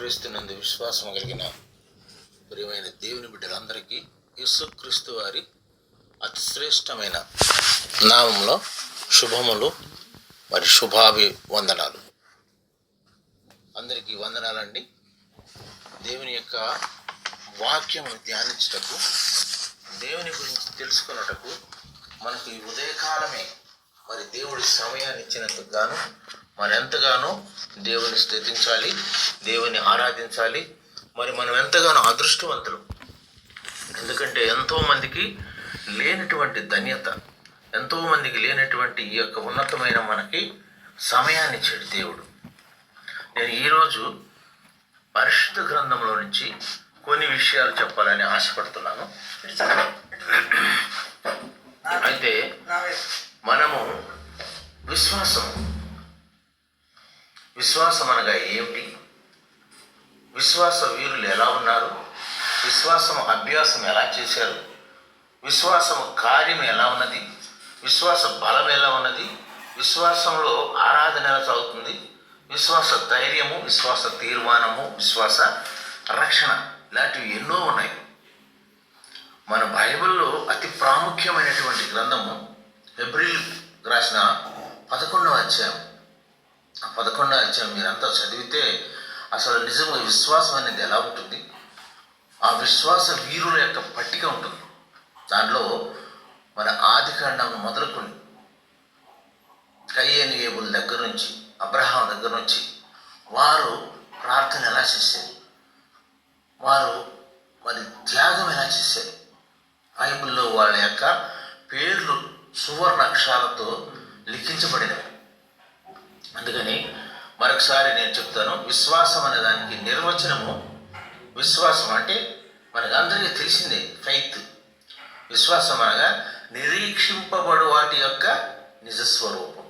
యేసుక్రీస్తునందు విశ్వాసం కలిగిన ప్రియమైన దేవుని బిడ్డలందరికీ యేసుక్రీస్తు వారి అతి శ్రేష్టమైన నామంలో శుభములు మరి శుభాభివందనాలు. అందరికీ వందనాలండి. దేవుని యొక్క వాక్యమును ధ్యానించుటకు, దేవుని గురించి తెలుసుకున్నటకు మనకు ఈ ఉదయకాలమే మరి దేవుడి సమయాన్ని ఇచ్చినందుకు గాను మనం ఎంతగానో దేవుని స్తుతించాలి, దేవుని ఆరాధించాలి. మరి మనం ఎంతగానో అదృష్టవంతులు. ఎందుకంటే ఎంతోమందికి లేనటువంటి ధన్యత, ఎంతోమందికి లేనటువంటి ఈ యొక్క ఉన్నతమైన మనకి సమయాన్ని ఇచ్చాడు దేవుడు. నేను ఈరోజు పరిశుద్ధ గ్రంథంలో నుంచి కొన్ని విషయాలు చెప్పాలని ఆశపడుతున్నాను. అయితే మనము విశ్వాసం అనగా ఏమిటి, విశ్వాస వీరులు ఎలా ఉన్నారు, విశ్వాసం అభ్యాసం ఎలా చేశారు, విశ్వాసం కార్యం ఎలా ఉన్నది, విశ్వాస బలం ఎలా ఉన్నది, విశ్వాసంలో ఆరాధన ఎలా సాగుతుంది, విశ్వాస ధైర్యము, విశ్వాస తీర్మానము, విశ్వాస రక్షణ, ఇలాంటివి ఎన్నో ఉన్నాయి. మన బైబిల్లో అతి ప్రాముఖ్యమైనటువంటి గ్రంథము హెబ్రీలు రాసిన 11వ అధ్యాయం. ఆ 11వ అధ్యాయం మీరంతా చదివితే అసలు నిజంగా విశ్వాసం అనేది ఎలా ఉంటుంది, ఆ విశ్వాస వీరుల యొక్క పట్టిక ఉంటుంది. దాంట్లో మన ఆది కాండం మొదలుకొని కయ్యేను ఏబుల్ దగ్గర నుంచి, అబ్రహాం దగ్గర నుంచి వారు ప్రార్థన ఎలా చేశారు, వారు మరి త్యాగం ఎలా చేశారు, బైబిల్లో వాళ్ళ యొక్క పేర్లు సువర్ణ అక్షరాలతో లిఖించబడినవి. అందుకని మరొకసారి నేను చెప్తాను, విశ్వాసం అనే దానికి నిర్వచనము, విశ్వాసం అంటే మనకు అందరికీ తెలిసిందే ఫెయిత్. విశ్వాసం అనగా నిరీక్షింపబడు వాటి యొక్క నిజస్వరూపం.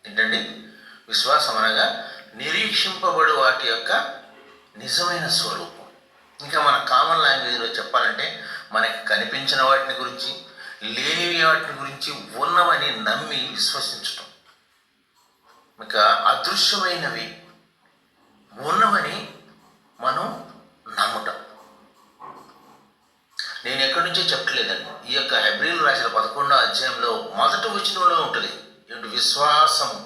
ఏంటండి? విశ్వాసం అనగా నిరీక్షింపబడు వాటి యొక్క నిజమైన స్వరూపం. ఇంకా మన కామన్ లాంగ్వేజ్లో చెప్పాలంటే మనకి కనిపించిన వాటిని గురించి, లేని వాటిని గురించి ఉన్నవని నమ్మి విశ్వసించటం. ఇంకా అదృశ్యమైనవి ఉన్నవని మనం నమ్మటం. నేను ఎక్కడి నుంచో చెప్పలేదండి. ఈ యొక్క హెబ్రీలు రాసిన 11వ అధ్యాయంలో మొదటి వచనంలో ఉంటుంది ఏంటి? విశ్వాసము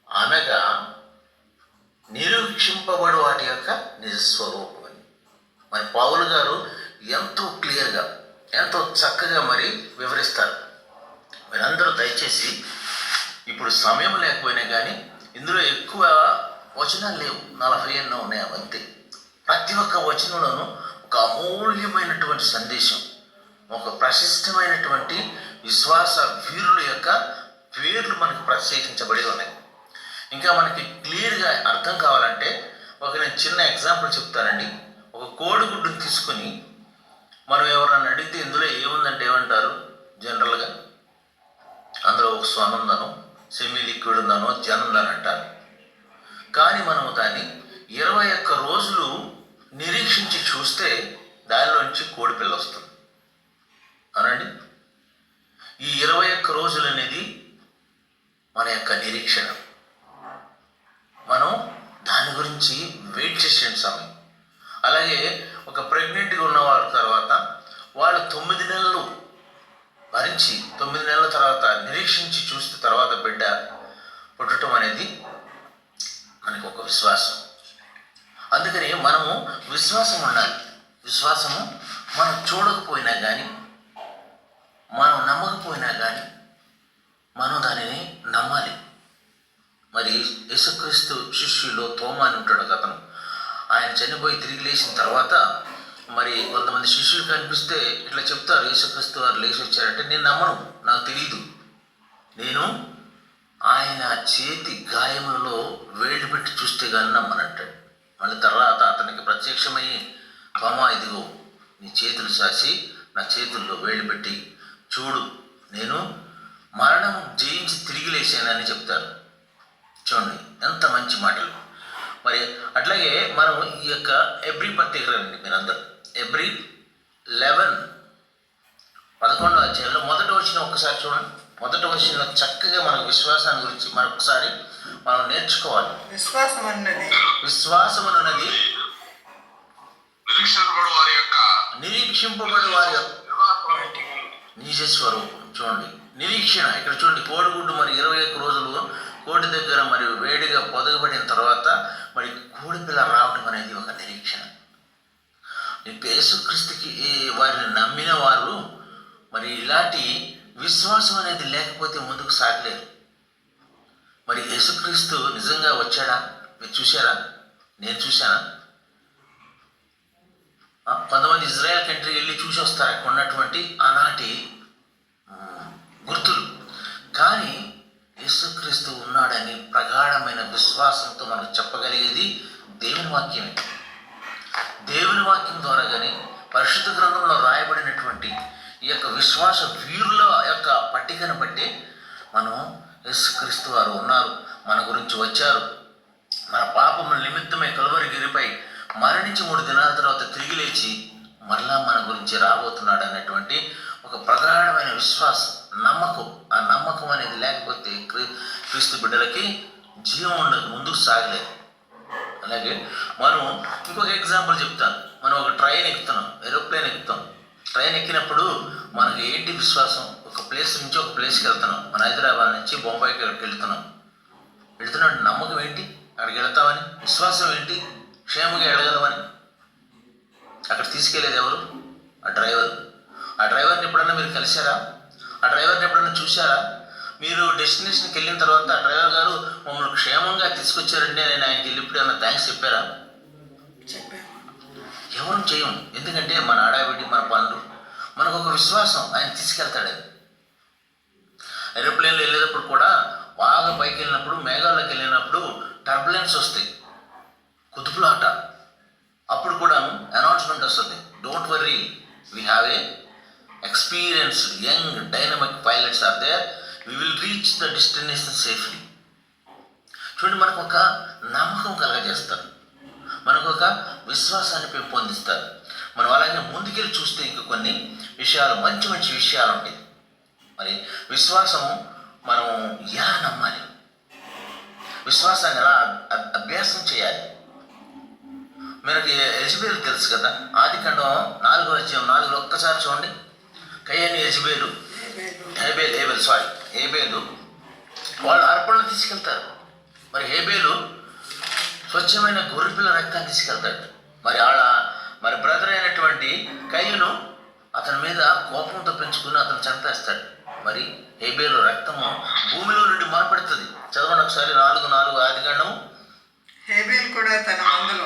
అనగా నిరీక్షింపబడు వాటి యొక్క నిజస్వరూపం అని. మరి పౌలు గారు ఎంతో క్లియర్గా, ఎంతో చక్కగా మరి వివరిస్తారు. మీరందరూ దయచేసి, ఇప్పుడు సమయం లేకపోయినా కానీ ఇందులో ఎక్కువ వచనాలు లేవు, 40 ఎన్నో ఉన్నాయి, అంతే. ప్రతి ఒక్క వచనంలోనూ ఒక అమూల్యమైనటువంటి సందేశం, ఒక ప్రశస్తమైనటువంటి విశ్వాస వీరుల యొక్క పేర్లు మనకు ప్రత్యేకించబడి ఉన్నాయి. ఇంకా మనకి క్లియర్గా అర్థం కావాలంటే నేను చిన్న ఎగ్జాంపుల్ చెప్తానండి. ఒక కోడిగుడ్డుని తీసుకొని మనం ఎవరన్నా అడిగితే ఇందులో ఏముందంటే ఏమంటారు? జనరల్గా అందులో ఒక స్వన్ ఉందనో, సెమీ లిక్విడ్ ఉందనో, జన్ ఉందని అంటారు. కానీ మనము దాన్ని 21 రోజులు నిరీక్షించి చూస్తే దానిలోంచి కోడిపిల్ల వస్తుంది. అవునండి? ఈ 21 రోజులు అనేది మన యొక్క నిరీక్షణ. మనం దాని గురించి వెయిట్ చేసే సమయం. అలాగే ఒక ప్రెగ్నెంట్గా ఉన్న వాళ్ళ తర్వాత వాళ్ళు 9 నెలలు భరించి 9 నెలల తర్వాత నిరీక్షించి చూస్తే తర్వాత బిడ్డ పుట్టడం అనేది మనకి ఒక విశ్వాసం. అందుకని మనము విశ్వాసం ఉండాలి. విశ్వాసము మనం చూడకపోయినా కానీ, మనం నమ్మకపోయినా కానీ మనం దానిని నమ్మాలి. మరి యేసుక్రీస్తు శిష్యుల్లో తోమా అని ఉంటాడు ఒక అతను. ఆయన చనిపోయి తిరిగి లేచిన తర్వాత మరి కొంతమంది శిష్యులు కనిపిస్తే ఇట్లా చెప్తారు, యేసుక్రీస్తు వారు లేచి వచ్చారంటే నేను నమ్మను, నాకు తెలియదు, నేను ఆయన చేతి గాయములలో వేళ్ళు పెట్టి చూస్తే కానీ నమ్మనంటాడు. మళ్ళీ తర్వాత అతనికి ప్రత్యక్షమయ్యి, తోమా ఇదిగో నీ చేతులు సాసి నా చేతుల్లో వేళ్ళు పెట్టి చూడు, నేను మరణం జయించి తిరిగి లేచానని చెప్తారు. చూడండి ఎంత మంచి మాటలు. మరి అట్లాగే మనం ఈ యొక్క ఎబ్రీ పత్రిక రండి మీరందరూ. ఎబ్రీ 11 11వ అధ్యాయంలో మొదటి వచనం ఒక్కసారి చూడండి. మొదటి వచనంలో చక్కగా మన విశ్వాసాన్ని గురించి మరొకసారి మనం నేర్చుకోవాలి. విశ్వాసం అన్నది నిరీక్షింపబడు వారి యొక్క నిజ స్వరూపం. చూడండి, నిరీక్షణ. ఇక్కడ చూడండి, కోడిగుడ్డు మరి 21 రోజులు కోడి దగ్గర మరి వేడిగా పొదగబడిన తర్వాత మరి కోడి పిల్ల రావటం అనేది ఒక నిరీక్షణ. యేసుక్రీస్తుకి వారిని నమ్మిన వారు మరి ఇలాంటి విశ్వాసం అనేది లేకపోతే ముందుకు సాగలేరు. మరి యేసుక్రీస్తు నిజంగా వచ్చాడా? మీరు చూశారా? నేను చూశానా? కొంతమంది ఇజ్రాయెల్ కంట్రీ వెళ్ళి చూసి వస్తారు అక్కడ ఉన్నటువంటి ఆనాటి గుర్తులు. కానీ యేసుక్రీస్తు ఉన్నాడని ప్రగాఢమైన విశ్వాసంతో మనకు చెప్పగలిగేది దేవుని వాక్యమే. దేవుని వాక్యం ద్వారా కానీ పరిశుద్ధ గ్రంథంలో రాయబడినటువంటి ఈ యొక్క విశ్వాస వీరుల యొక్క పట్టికను బట్టి మనం యేసుక్రీస్తు వారు ఉన్నారు, మన గురించి వచ్చారు, మన పాపముల నిమిత్తమై కలువరి గిరిపై మరణించి 3 దినాల తర్వాత తిరిగి లేచి మరలా మన గురించి రాబోతున్నాడు అన్నటువంటి ఒక ప్రగాఢమైన విశ్వాసం, నమ్మకం. ఆ నమ్మకం అనేది లేకపోతే క్రీస్తు బిడ్డలకి జీవం ఉండదు, ముందుకు సాగలేదు. అలాగే మనం ఇంకొక ఎగ్జాంపుల్ చెప్తాను. మనం ఒక ట్రైన్ ఎక్కుతున్నాం, ఏరోప్లేన్ ఎక్కుతాం. ట్రైన్ ఎక్కినప్పుడు మనకి ఏంటి విశ్వాసం? ఒక ప్లేస్ నుంచి ఒక ప్లేస్కి వెళ్తున్నాం. మన హైదరాబాద్ నుంచి బొంబాయికి వెళ్తున్నాం. నమ్మకం ఏంటి? అక్కడికి వెళ్తామని. విశ్వాసం ఏంటి? క్షేమంగా వెళ్ళగలమని. అక్కడ తీసుకెళ్ళేది ఎవరు? ఆ డ్రైవర్. ఆ డ్రైవర్ని ఎప్పుడన్నా మీరు కలిశారా? ఆ డ్రైవర్ని ఎప్పుడన్నా చూశారా? మీరు డెస్టినేషన్కి వెళ్ళిన తర్వాత ఆ డ్రైవర్ గారు మమ్మల్ని క్షేమంగా తీసుకొచ్చారండి నేను ఆయనకి వెళ్ళి ఇప్పుడు ఏమన్నా థ్యాంక్స్ చెప్పారా? ఎవరు చేయం. ఎందుకంటే మన ఆడావిడి, మన పనులు, మనకు ఒక విశ్వాసం ఆయన తీసుకెళ్తాడని. ఏరోప్లేన్లో వెళ్ళేటప్పుడు కూడా బాగా పైకి వెళ్ళినప్పుడు, మేఘాల్లోకి వెళ్ళినప్పుడు టర్బులెన్స్ వస్తాయి, కుదుపులాట. అప్పుడు కూడా అనౌన్స్మెంట్ వస్తుంది, don't worry, we have a experienced young dynamic pilots are there, we will reach the destination safely. చూడండి, మనకు ఒక నమ్మకం కలగజేస్తారు, మనకు ఒక విశ్వాసాన్ని పెంపొందిస్తారు. మనం అలాగే ముందుకెళ్ళి చూస్తే ఇంక కొన్ని విషయాలు, మంచి మంచి విషయాలు ఉంటాయి. మరి విశ్వాసం మనం ఎలా నమ్మాలి? విశ్వాసాన్ని ఎలా అభ్యాసం చేయాలి? మనకి యెజబేలు తెలుసు కదా. ఆదికాండం 4వ అధ్యాయం 4లో ఒక్కసారి చూడండి. కయ్యని యెజబేలు, హేబేలు వాళ్ళు అర్పణలు తీసుకెళ్తారు. మరి హేబేలు స్వచ్ఛమైన గొర్రెపిల్ల రక్తాన్ని తీసుకెళ్తాడు. మరి బ్రదర్ అయినటువంటి కయ్యను అతని మీద కోపంతో పెంచుకుని అతను చంపేస్తాడు. మరి హేబేలు రక్తము భూమిలో నుండి మొరపెడుతుంది. చదవండి ఒకసారి 4:4 ఆదికాండం. హేబేలు కూడా తన మందలో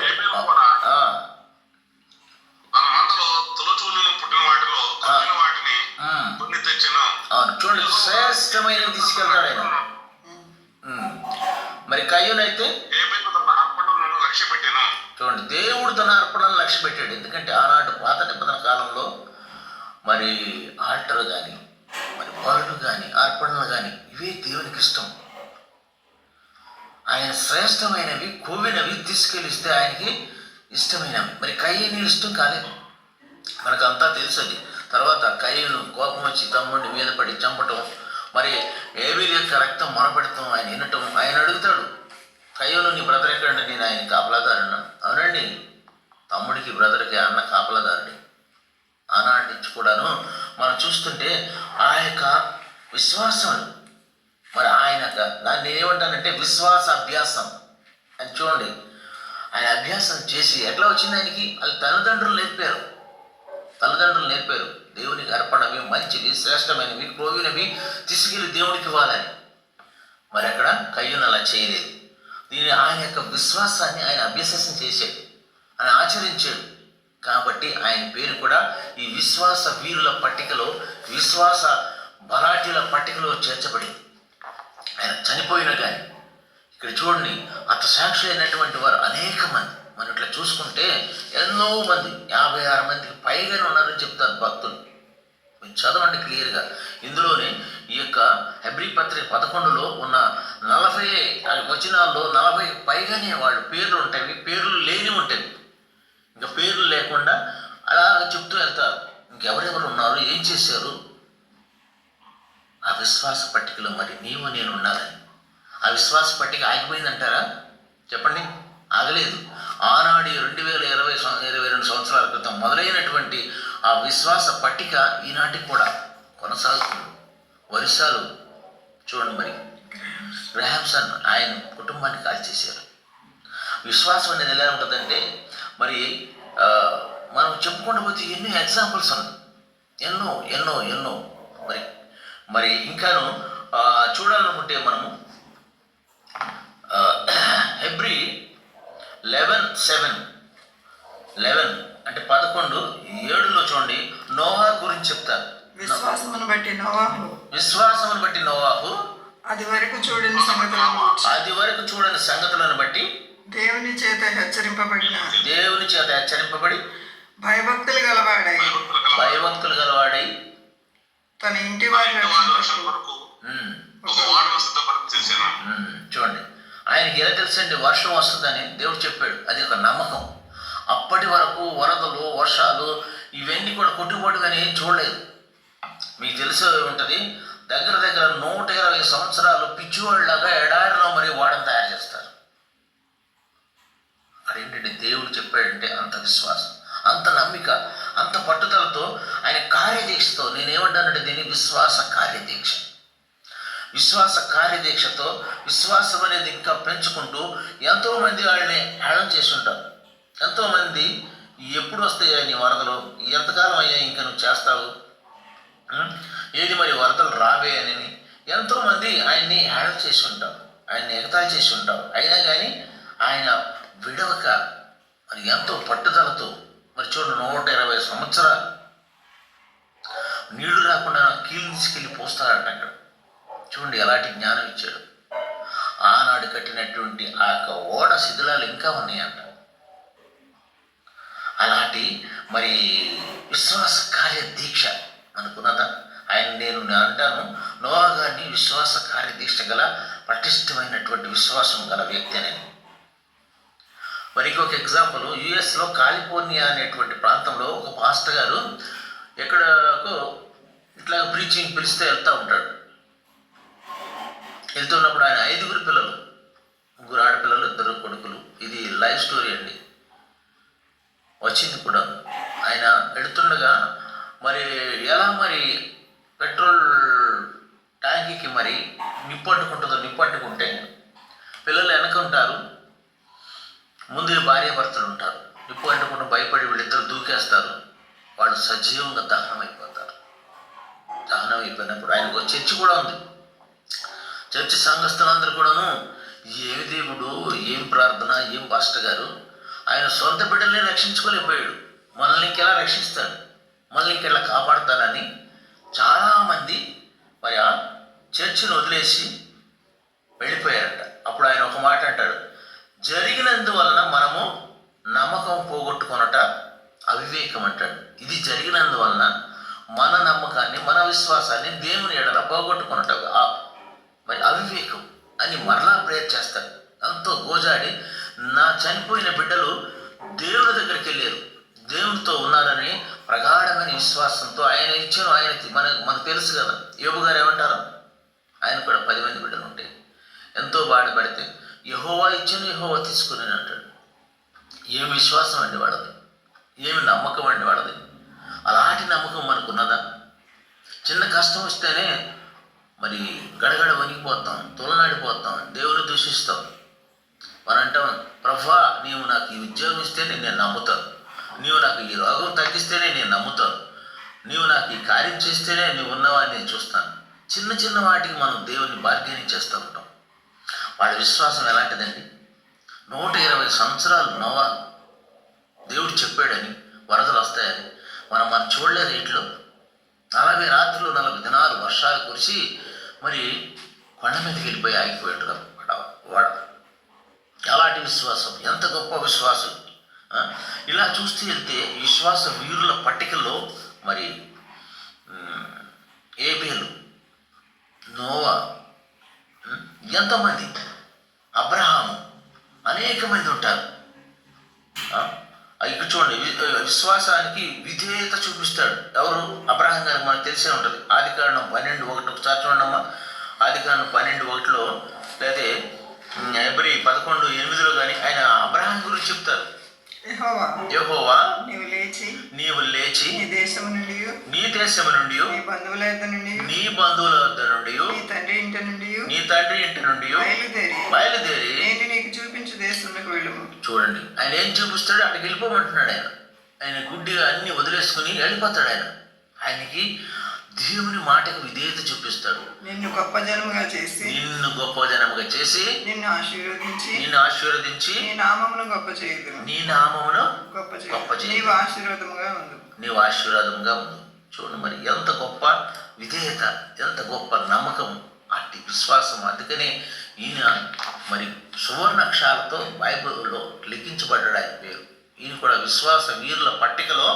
చూడండి, శ్రేష్టమైనవి తీసుకెళ్తాడు ఆయన. మరి కయ్యూనైతే చూడండి, దేవుడు తన అర్పణను లక్ష్య పెట్టాడు. ఎందుకంటే ఆనాటి పాత నిబంధన కాలంలో మరి ఆల్టర్ కానీ, మరి బలులు కానీ, అర్పణలు కానీ ఇవే దేవునికి ఇష్టం. ఆయన శ్రేష్టమైనవి, కొవ్వినవి తీసుకెళ్ళిస్తే ఆయనకి ఇష్టమైనవి. మరి కయ్యని ఇష్టం కాలేదు, మనకంతా తెలుసది. తర్వాత కయ్యను కోపం వచ్చి తమ్ముడిని మీద పడి చంపటం, మరి హేబేలు యొక్క రక్తం మొరపెడతాం, ఆయన వినటం. ఆయన అడుగుతాడు, కయ్యను నీ బ్రదర్ ఎక్కడంటే, నేను ఆయన కాపలాదారున్నా. అవునండి, తమ్ముడికి బ్రదర్కి అన్న కాపలాదారుడి. ఆనాటి నుంచి కూడాను మనం చూస్తుంటే ఆ యొక్క విశ్వాసం, మరి ఆయన దాన్ని నేనేమంటానంటే విశ్వాస అభ్యాసం అని. చూడండి, ఆయన అభ్యాసం చేసి ఎట్లా వచ్చింది ఆయనకి? అది తల్లిదండ్రులు నేర్పారు. దేవునికి అర్పణవి, మంచివి, శ్రేష్టమైనవి, క్రోవినవి తీసుకెళ్ళి దేవుడికి ఇవ్వాలని. మరి అక్కడ కయ్యూను అలా చేయలేదు. దీన్ని ఆయన యొక్క విశ్వాసాన్ని ఆయన అభ్యాసం చేశాడు, ఆయన ఆచరించాడు. కాబట్టి ఆయన పేరు కూడా ఈ విశ్వాస వీరుల పట్టికలో, విశ్వాస బలాఢ్యుల పట్టికలో చేర్చబడింది. ఆయన చనిపోయిన కానీ ఇక్కడ చూడండి, అత సాక్షి అయినటువంటి వారు అనేక మంది. మనం ఇట్లా చూసుకుంటే ఎన్నో మంది, 56 మందికి పైగానే ఉన్నారని చెప్తారు భక్తులు. మీరు చదవండి క్లియర్గా. ఇందులోనే ఈ యొక్క హెబ్రీ పత్రిక 11లో ఉన్న 40 వచనాల్లో 40 పైగానే వాళ్ళు పేర్లు ఉంటాయి, పేర్లు లేని ఉంటాయి. ఇంకా పేర్లు లేకుండా అలాగ చెప్తూ వెళ్తారు. ఇంకెవరెవరు ఉన్నారు, ఏం చేశారు. ఆ విశ్వాస పట్టికలో మరి నీవు నేను ఉండాలని. ఆ విశ్వాస పట్టిక ఆగిపోయిందంటారా? చెప్పండి. ఆగలేదు. ఆనాడు 22 సంవత్సరాల క్రితం మొదలైనటువంటి ఆ విశ్వాస పట్టిక ఈనాటికి కూడా కొనసాగుతుంది. వరుసాలు చూడండి. మరి గ్రహాంసన్ ఆయన కుటుంబాన్ని కాల్చేశారు. విశ్వాసం అనేది ఎలా ఉంటుందంటే మరి మనం చెప్పుకుంటూ పోతే ఎన్నో ఎగ్జాంపుల్స్ ఉన్నాయి. ఎన్నో ఎన్నో ఎన్నో మరి మరి ఇంకాను చూడాలనుకుంటే మనము హెబ్రీ 11:7 అంటే 11:7 చూడండి. నోవా గురించి చెప్తారు. విశ్వాసమును బట్టి నోవాహు అది వరకు చూడని సంగతులను బట్టి దేవుని చేత హెచ్చరింపబడి భయభక్తులు గలవాడై తన ఇంటి వారి చూడండి. ఆయనకి ఎలా తెలుసండి వర్షం వస్తుందని దేవుడు చెప్పాడు. అది ఒక నమ్మకం. అప్పటి వరకు వరదలు వర్షాలు ఇవన్నీ కూడా కొట్టుబాటుగానే ఏం చూడలేదు. మీకు తెలిసే ఉంటుంది, దగ్గర 120 సంవత్సరాలు పిచ్చివాళ్ళలాగా ఎడారిలో మరి వాడని తయారు చేస్తారు. అదేంటంటే దేవుడు చెప్పాడంటే అంత విశ్వాసం, అంత నమ్మిక, అంత పట్టుదలతో ఆయన కార్యదీక్షతో, నేనేమంటానంటే దీన్ని విశ్వాస కార్యదీక్షతో విశ్వాసం అనేది ఇంకా పెంచుకుంటూ ఎంతోమంది వాళ్ళని హేళన చేసి ఉంటారు. ఎంతోమంది ఎప్పుడు వస్తాయా నీ వరదలు, ఎంతకాలం అయ్యా ఇంకా నువ్వు చేస్తావు, ఏది మరి వరదలు రావే అని ఎంతోమంది ఆయన్ని హేళన చేసి ఉంటారు, ఆయన్ని ఎగతాళి చేసి ఉంటారు. అయినా కానీ ఆయన విడవక మరి ఎంతో పట్టుదలతో మరి చూడండి 120 సంవత్సరాలు నీళ్లు రాకుండా కీళ్ళు తీసుకెళ్ళి పోస్తారంట. అక్కడ చూడండి ఎలాంటి జ్ఞానం ఇచ్చాడు. ఆనాడు కట్టినటువంటి ఆ యొక్క ఓడ శిథిలాలు ఇంకా ఉన్నాయంట. అలాంటి మరి విశ్వాస కార్యదీక్ష అనుకున్నదా ఆయన. నేను అంటాను నోవా గారిని విశ్వాస కార్యదీక్ష గల పటిష్టమైనటువంటి విశ్వాసం గల వ్యక్తి అని. మరి ఇంకొక ఎగ్జాంపుల్, యుఎస్లో కాలిఫోర్నియా అనేటువంటి ప్రాంతంలో ఒక పాస్టర్ గారు ఎక్కడకో ఇట్లా ప్రీచింగ్ పిలిస్తే వెళ్తూ ఉంటాడు. వెళ్తున్నప్పుడు ఆయన 5 పిల్లలు, 3 ఆడపిల్లలు 2 కొడుకులు. ఇది లైవ్ స్టోరీ అండి, వచ్చింది కూడా. ఆయన వెళుతుండగా మరి ఎలా మరి పెట్రోల్ ట్యాంకీకి మరి నిప్పట్టుకుంటే పిల్లలు వెనక ఉంటారు, ముందు భార్యాభర్తలు ఉంటారు. నిప్పు అంటుకుంటూ భయపడి వీళ్ళిద్దరు దూకేస్తారు. వాళ్ళు సజీవంగా దహనం అయిపోతారు. దహనం అయిపోయినప్పుడు ఆయనకు ఒక చర్చి కూడా ఉంది. చర్చి సంఘస్థులందరూ కూడాను ఏమి దేవుడు, ఏం ప్రార్థన, ఏం పాస్టర్ గారు, ఆయన సొంత బిడ్డల్ని రక్షించుకోలేకపోయాడు, మనల్ని ఇంకెలా రక్షిస్తాడు, మనల్ని ఇంకెలా కాపాడతాడని చాలామంది మరి ఆ చర్చిని వదిలేసి వెళ్ళిపోయారట. అప్పుడు ఆయన ఒక మాట అంటాడు, జరిగినందువలన మనము నమ్మకం పోగొట్టుకొనట అవివేకం అంటాడు. ఇది జరిగినందువలన మన నమ్మకాన్ని, మన విశ్వాసాన్ని దేవుని ఎడల పోగొట్టుకొనట మరి అవివేకం అని మరలా ప్రేయర్ చేస్తాడు. ఎంతో గోజాడి నా చనిపోయిన బిడ్డలు దేవుని దగ్గరికి వెళ్ళారు, దేవునితో ఉన్నారని ప్రగాఢమైన విశ్వాసంతో ఆయన ఇచ్చాను. మనకు తెలుసు కదా, యోబు గారు ఏమంటారు, ఆయన కూడా 10 మంది బిడ్డలు ఉంటే ఎంతో బాధపడితే యెహోవా ఇచ్చాను, యెహోవా తీసుకుని అంటాడు. ఏమి విశ్వాసం అండి వాడది, ఏమి నమ్మకం అండి వాడది. అలాంటి నమ్మకం మనకున్నదా? చిన్న కష్టం వస్తేనే మరి గడగడ వణికిపోతాం, తొలనాడిపోతాం, దేవుని దూషిస్తాం. మనం అంటాం, ప్రభువా నీవు నాకు ఈ ఉద్యోగం ఇస్తేనే నేను నమ్ముతాను, నీవు నాకు ఈ రోగం తగ్గిస్తేనే నేను నమ్ముతాను, నీవు నాకు ఈ కార్యం చేస్తేనే నీవు ఉన్నవాడిని నేను చూస్తాను. చిన్న చిన్న వాటికి మనం దేవుని బార్గెనింగ్ చేస్తూ ఉంటాం. వాడి విశ్వాసం ఎలాంటిదండి? 120 సంవత్సరాలు నోవా దేవుడు చెప్పాడని వరదలు వస్తాయని మనం చూడలేదు. ఇంట్లో 40 రాత్రులు 40 దినాలు వర్షాలు కురిసి మరి కొండ మీదకి వెళ్ళిపోయి ఆగిపోయాడు వాడ. అలాంటి విశ్వాసం, ఎంత గొప్ప విశ్వాసం. ఇలా చూస్తూ వెళ్తే విశ్వాస వీరుల పట్టికల్లో మరి ఏబేలు, నోవా, ఎంతమంది, అబ్రహాము, అనేక మంది ఉంటారు. ఇక్కడ చూడండి, విశ్వాసానికి విధేయత చూపిస్తాడు. ఎవరు? అబ్రహాం గారికి మనకు తెలిసే ఉంటుంది. ఆదికాండం 12:1 ఒకసారి చూడండి అమ్మా. ఆదికాండం 12:1 లేదా హెబ్రీ 11:8 కానీ ఆయన అబ్రహాం గురించి చెప్తారు. యెహోవా నీవు లేచి నీ దేశము నుండి నీ బంధువుల యొద్ద నుండి నీ తండ్రి ఇంటి నుండి బయలుదేరి నేను నీకు చూపించు దేశంలోకి వెళ్ళము. చూడండి, ఆయన ఏం చూపిస్తాడు? అక్కడికి వెళ్ళిపోమంటున్నాడు. ఆయన గుడ్డిగా అన్ని వదిలేసుకుని వెళ్ళిపోతాడు. ఆయనకి దేవుని మాటకు విధేయత చూపిస్తాడు. నిన్ను గొప్ప జనముగా చేసి నిన్ను ఆశీర్వదించి నీ నామమును గొప్ప చేయుదును. నీవు ఆశీర్వాదముగా ఉండు. చూడండి మరి ఎంత గొప్ప విధేయత, ఎంత గొప్ప నమ్మకం, అట్టి విశ్వాసం. అందుకనే ఈయన మరి సువర్ణాక్షరాలతో బైబిల్లో లిఖించబడ్డాడు. ఆయన పేరు. ఈయన కూడా విశ్వాస వీరుల పట్టికలో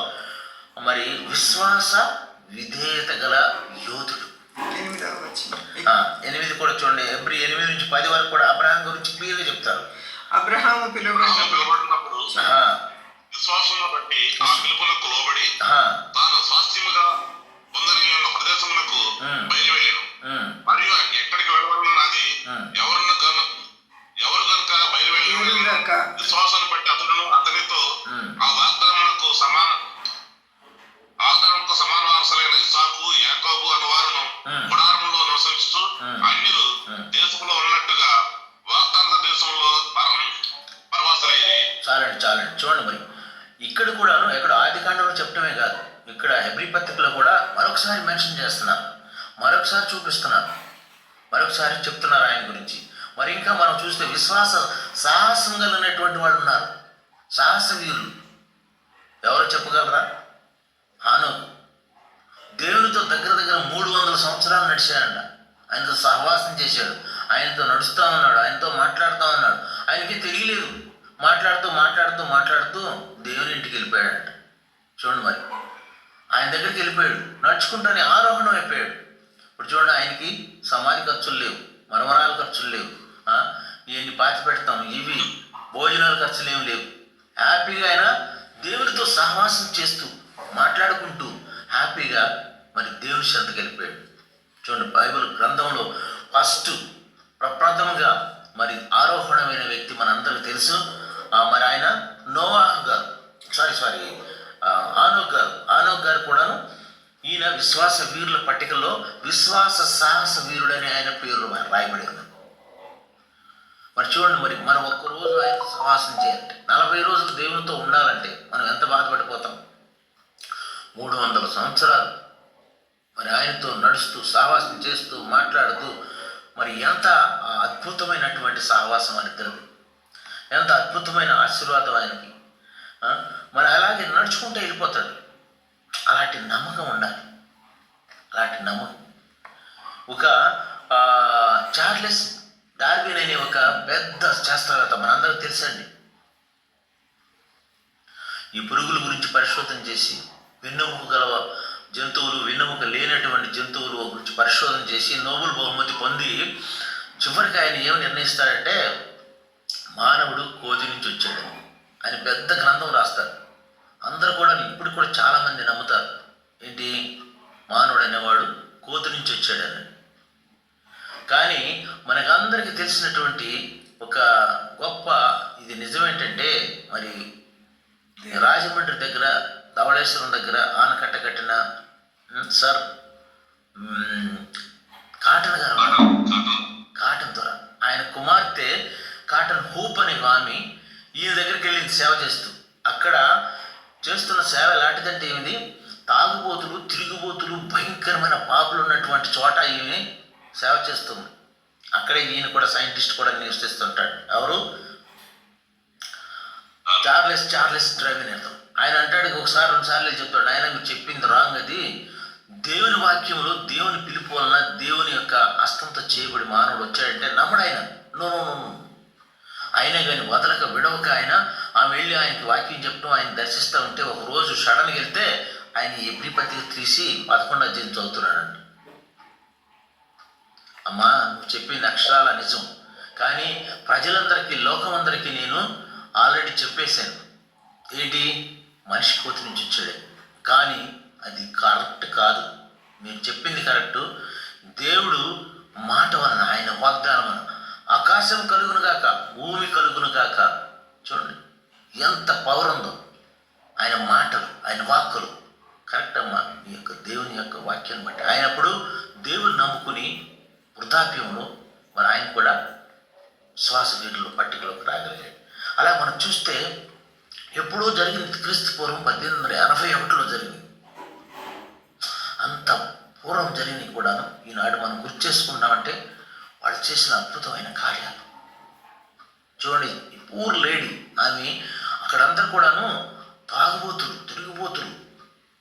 మరి విశ్వాస విధేయత గల యోధుడు. 8 కూడా చూడండి. హెబ్రీ 8-10 వరకు కూడా అబ్రహాం గురించి క్లియర్గా చెప్తారు. అబ్రహాము పిలువబడినప్పుడు విశ్వాసమును బట్టి ఆ పిలుపునకు లోబడి తాను స్వాస్థ్యముగా పొందని ప్రదేశమునకు బయలువెళ్ళాను. మరియు ఎక్కడికి వెళ్ళవలనది ఎవరు కనుక బయలువెళ్ళి విశ్వాసాన్ని బట్టి అతనితో ఆ వాగ్దానమునకు సమాన వారసులైన ఇస్సాకు, యాకోబు అను వారును గుడారములో నివసించుచు అన్యులు దేశంలో ఉన్నట్టుగా వాగ్దాన దేశంలో పరవాసులయ్యారు. చాలండి చూడండి మరి ఇక్కడ కూడాను ఎక్కడ ఆదికాండంలో చెప్పడమే కాదు, ఇక్కడ హెబ్రీ పత్రికలో కూడా మరొకసారి మెన్షన్ చేస్తున్నారు, మరొకసారి చూపిస్తున్నారు, మరొకసారి చెప్తున్నారు ఆయన గురించి. మరి ఇంకా మనం చూస్తే విశ్వాస సాహసం కలిగినటువంటి వాళ్ళు ఉన్నారు, సాహస వీరులు. ఎవరు చెప్పగలరా? హానోకు దేవునితో దగ్గర 300 సంవత్సరాలు నడిచాడంట. ఆయనతో సహవాసం చేశాడు, ఆయనతో నడుస్తూ ఉన్నాడు, ఆయనతో మాట్లాడుతూ ఉన్నాడు. ఆయనకి తెలియలేదు. మాట్లాడుతూ దేవుని ఇంటికి వెళ్ళిపోయాడంట. చూడండి మరి ఆయన దగ్గరికి వెళ్ళిపోయాడు, నడుచుకుంటానే ఆరోహణం అయిపోయాడు. ఇప్పుడు చూడండి, ఆయనకి సమాధి ఖర్చులు లేవు, మరమరాల ఖర్చులు లేవు, ఇవన్నీ పాతి పెడతాం, ఇవి భోజనాల ఖర్చులు ఏమి లేవు. హ్యాపీగా ఆయన దేవునితో సహవాసం చేస్తూ మాట్లాడుకుంటూ హ్యాపీగా మరి దేవుని చెంతకు వెళ్ళిపోయాడు. చూడండి, బైబిల్ గ్రంథంలో ప్రప్రథమంగా మరి ఆరోహణమైన వ్యక్తి మనందరికీ తెలుసు. మరి ఆయన నోవాహు గారు, ఆనోక్ గారు కూడాను ఈయన విశ్వాస వీరుల పట్టికలో విశ్వాస సాహస వీరుడని ఆయన పేరు రాయబడి ఉంది. మరి చూడండి, మరి మనం ఒక్కరోజు ఆయన సహవాసం చేయాలంటే, 40 రోజులు దేవునితో ఉండాలంటే మనం ఎంత బాధపడిపోతాం. 300 సంవత్సరాలు మరి ఆయనతో నడుస్తూ సహవాసం చేస్తూ మాట్లాడుతూ మరి ఎంత అద్భుతమైనటువంటి సహవాసం ఆయనది, ఎంత అద్భుతమైన ఆశీర్వాదం ఆయనకి. మరి అలాగే నడుచుకుంటూ వెళ్ళిపోతాడు. అలాంటి నమ్మకం ఉండాలి, అలాంటి నమ్మకం. ఒక చార్లెస్ డార్విన్ అనే ఒక పెద్ద శాస్త్రవేత్త మనందరికీ తెలుసండి. ఈ పురుగుల గురించి పరిశోధన చేసి వెన్నెముక గల జంతువులు, వెన్నెముక లేనటువంటి జంతువులు గురించి పరిశోధన చేసి నోబెల్ బహుమతి పొంది చివరికి ఆయన ఏమి నిర్ణయిస్తాడంటే మానవుడు కోతి నుంచి వచ్చాడు అని పెద్ద గ్రంథం రాస్తారు. అందరూ కూడా ఇప్పుడు కూడా చాలామంది నమ్ముతారు, ఏంటి, మానవుడు అనేవాడు కోతి నుంచి వచ్చాడని. కానీ మనకందరికీ తెలిసినటువంటి ఒక గొప్ప ఇది నిజమేంటంటే, మరి రాజమండ్రి దగ్గర ధవళేశ్వరం దగ్గర ఆనకట్ట కట్టిన సార్ కాటన్ గారు, కాటన్ దొర, ఆయన కుమార్తె కాటన్ హూప్ అనే ఆమె ఈయన దగ్గరికి వెళ్ళింది సేవ చేస్తూ. అక్కడ చేస్తున్న సేవ ఎలాంటిదంటే ఏమిది, తాగుబోతులు, తిరుగుబోతులు, భయంకరమైన పాపులు ఉన్నటువంటి చోట ఈమె సేవ చేస్తుంది. అక్కడే ఈయన కూడా సైంటిస్ట్ కూడా నివసిస్తుంటాడు. ఎవరు? Charles Darwin. ఆయన అంటాడు, ఒకసారి 2 సార్లు చెప్తాడు, ఆయన మీరు చెప్పింది రాంగ్, అది దేవుని వాక్యంలో దేవుని పిలుపు వలన దేవుని యొక్క హస్తంతో చేయబడి మానవుడు వచ్చాడంటే నమ్మడు ఆయన. నో, అయినా కానీ వదలక విడవక ఆయన ఆమె వెళ్ళి ఆయనకి వాక్యం చెప్పడం, ఆయన దర్శిస్తూ ఉంటే ఒకరోజు సడన్గా వెళ్తే ఆయన హెబ్రీ పత్రిక తీసి 11వ అధ్యాయం చదువుతున్నాడంట. అమ్మా, నువ్వు చెప్పింది అక్షరాల నిజం, కానీ ప్రజలందరికీ, లోకమందరికీ నేను ఆల్రెడీ చెప్పేశాను, ఏంటి, మనిషి కోతి నుంచి వచ్చాడే, కానీ అది కరెక్ట్ కాదు. మీరు చెప్పింది కరెక్టు. దేవుడు మాట వలన, ఆయన వాగ్దానం వలన ఆకాశం కలుగును గాక, భూమి కలుగును గాక. చూడండి ఎంత పవర్ ఉందో ఆయన మాటలు, ఆయన వాక్కులు. కరెక్ట్ అమ్మా. ఈ యొక్క దేవుని యొక్క వాక్యాన్ని బట్టి ఆయనప్పుడు దేవుని నమ్ముకుని వృద్ధాప్యంలో మరి ఆయన కూడా శ్వాస వీటిలో పట్టికలోకి రాగలిగాడు. అలా మనం చూస్తే ఎప్పుడూ జరిగింది, క్రీస్తు పూర్వం 1881లో జరిగింది. అంత పూర్వం జరిగింది కూడాను ఈనాడు మనం గుర్తు చేసుకుంటామంటే వాడు చేసిన అద్భుతమైన కార్యాలు. చూడండి, ఈ పూర్ లేడీ, ఆమె అక్కడందరూ కూడాను తాగుబోతులు, తిరిగిపోతులు,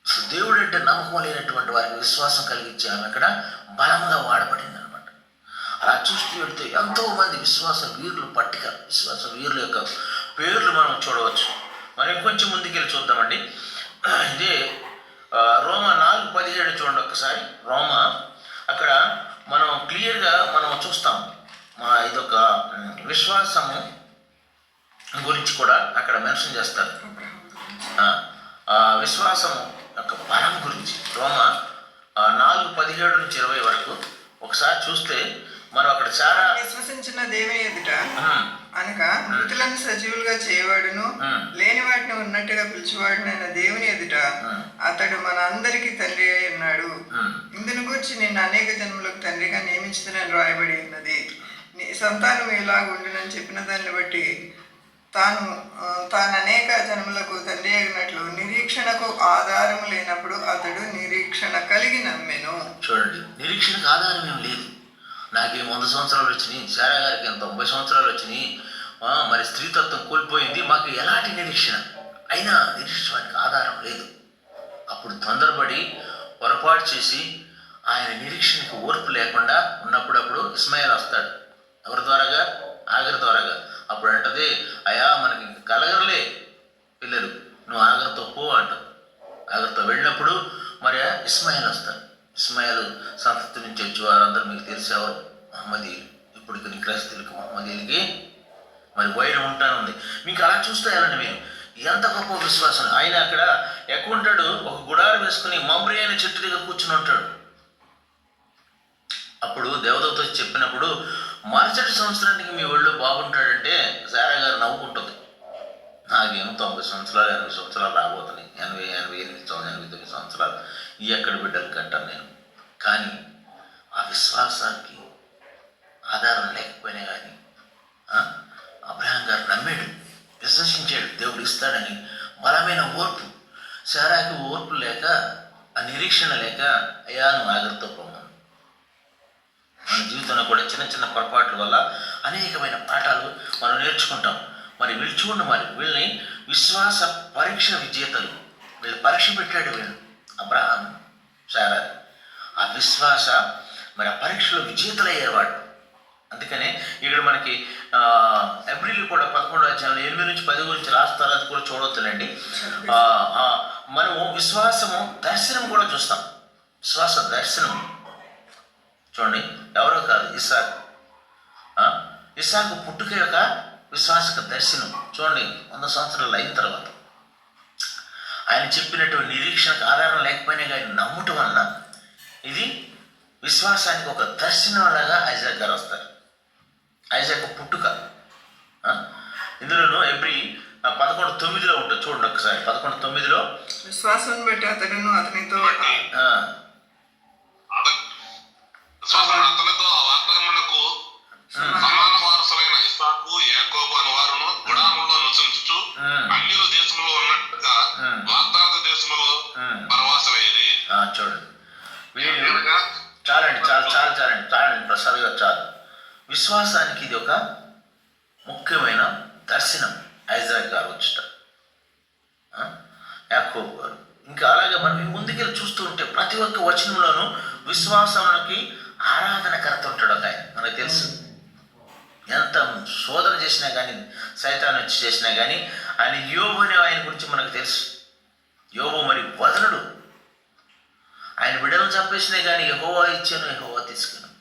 అసలు దేవుడు అంటే నమ్మకం లేనటువంటి వారికి విశ్వాసం కలిగించి ఆమె అక్కడ బలంగా వాడబడింది అనమాట. అలా చూస్తూ వెళితే ఎంతోమంది విశ్వాస వీరులు పట్టిక, విశ్వాస వీరుల యొక్క పేర్లు మనం చూడవచ్చు. మనం కొంచెం ముందుకెళ్ళి చూద్దామండి. ఇదే రోమా 4:17 చూడండి ఒక్కసారి. రోమా అక్కడ మనం క్లియర్గా మనం చూస్తాం. ఇదొక విశ్వాసము గురించి కూడా అక్కడ మెన్షన్ చేస్తారు. విశ్వాసము యొక్క బలం గురించి రోమా 4:17-20 వరకు ఒకసారి చూస్తే మనం అక్కడ చాలా విశ్వసించిన దేవుని ఎదుట అనగా మృతులను సజీవులుగా చేయవాడును, లేని వాటిని ఉన్నట్టుగా పిలిచేవాడునైన దేవుని ఎదుట అతడు మన అందరికీ తండ్రి అయి ఉన్నాడు. ఇందును గురించి నిన్ను అనేక జన్మలకు తండ్రిగా నియమించుదని రాయబడి ఉన్నది. నీ సంతానం ఇలాగ ఉండునని చెప్పిన దాన్ని బట్టి తాను అనేక జన్మలకు తండ్రి అయినట్లు నిరీక్షణకు ఆధారం లేనప్పుడు అతడు నిరీక్షణ కలిగి నమ్మెను. చూడండి, నిరీక్షణకు ఆధారం ఏం లేదు. నాకు 100 సంవత్సరాలు వచ్చినాయి, శారా గారికి 90 సంవత్సరాలు వచ్చినాయి, మరి స్త్రీతత్వం కోల్పోయింది, మాకు ఎలాంటి నిరీక్షణ అయినా నిరీక్షణకి ఆధారం లేదు. అప్పుడు తొందరపడి పొరపాటు చేసి ఆయన నిరీక్షణకు ఓర్పు లేకుండా ఉన్నప్పుడప్పుడు ఇస్మాయిల్ వస్తాడు. ఎవరి ద్వారాగా? ఆగర్ ద్వారాగా. అప్పుడు అంటది, అయ్యా మనకి కలగరలే పిల్లలు, నువ్వు ఆగర్తో పో అంట. ఆగర్తో వెళ్ళినప్పుడు మరి ఇస్మాయిల్ వస్తాడు. ఇస్మాయిల్ సంతతి నుంచి వచ్చి వారందరూ మీకు తెలిసేవారు మహమ్మదీయులు. ఇప్పుడు కొన్ని క్రైస్తవులకి మహమ్మదీయులకి మరి వైరం ఉంటానుంది. మీకు అలా చూస్తే వెళ్ళండి, మీరు ఎంత గొప్ప విశ్వాసం. ఆయన అక్కడ ఎక్కువ ఉంటాడు, ఒక గుడారు వేసుకుని మమ్రి అయిన చెట్టు దగ్గర కూర్చుని ఉంటాడు. అప్పుడు దేవదూత చెప్పినప్పుడు మరుసటి సంవత్సరానికి మీ ఒళ్ళు బాగుంటాడంటే శారా గారు నవ్వుకుంటుంది. నాకేమో 90 సంవత్సరాలు 80 సంవత్సరాలు రాబోతున్నాయి, 80, 88, 89 సంవత్సరాలు ఈ ఎక్కడ బిడ్డలు కంటాను నేను. కానీ ఆ విశ్వాసానికి ఆధారం లేకపోయినా కానీ అబ్రహాం గారు నమ్మాడు, విశ్వసించాడు దేవుడు ఇస్తాడని. బలమైన ఓర్పు. శారాకి ఓర్పు లేక, ఆ నిరీక్షణ లేక, అయ్యా నువ్వు ఆగర్తో పోమను. మన జీవితంలో కూడా చిన్న చిన్న పొరపాట్ల వల్ల అనేకమైన పాఠాలు మనం నేర్చుకుంటాం. మరి వీళ్ళు చూడండి, మరి వీళ్ళని విశ్వాస పరీక్ష విజేతలు, వీళ్ళు పరీక్ష పెట్టాడు వీళ్ళు అబ్రహాం, శారా. ఆ విశ్వాస మరి ఆ పరీక్షలో విజేతలయ్యారు వాడు. అందుకనే ఇక్కడ మనకి ఏప్రిల్ కూడా 11వ అధ్యాయంలో 8-10 గురించి రాస్తారు. అది కూడా చూడవచ్చునండి. మనము విశ్వాసము దర్శనం కూడా చూస్తాం. విశ్వాస దర్శనం చూడండి, ఎవరో కాదు, ఇస్సాకు పుట్టుక యొక్క విశ్వాసక దర్శనం చూడండి. 100 సంవత్సరాలు అయిన తర్వాత ఆయన చెప్పినటువంటి నిరీక్షణకు ఆధారం లేకపోయినా కానీ నమ్ముటం వలన ఇది విశ్వాసానికి ఒక దర్శనం లాగా ఐజాక్ గారు వస్తారు. ఐజాక్ పుట్టుక ఇందులోనూ ఏప్రిల్ 11:9 ఉంటుంది. చూడండి ఒకసారి 11:9 విశ్వాసం బట్టి అతడును అతనితో అతనితో ఆ వాగ్దానమునకు సమాన వారసులైన ఇస్సాకు, యాకోబు అను వారును గుడారంలో నివసించుచు అన్యుల దేశంలో ఉన్నట్టుగా వాగ్దాన దేశంలో పరవాసులయ్యేది. చూడండి, చాలండి ప్రసాద్ గారు, చాలు. విశ్వాసానికి ఇది ఒక ముఖ్యమైన దర్శనం. ఐజాక్ గారు వచ్చుట, యాకోబు గారు. ఇంకా అలాగే మనం ముందుకెళ్ళి చూస్తూ ఉంటే ప్రతి ఒక్క వచనంలోనూ విశ్వాసానికి ఆరాధనకర్త ఉంటాడు ఒక ఆయన. మనకు తెలుసు, ఎంత శోధన చేసినా కానీ, సైతాన్ వచ్చి చేసినా కానీ, ఆయన యోబు అనే ఆయన గురించి మనకు తెలుసు. యోబు మరి వదలడు. ఆయన బిడ్డలను చంపేసినా కానీ యెహోవా ఇచ్చాను, యెహోవా తీసుకున్నాను.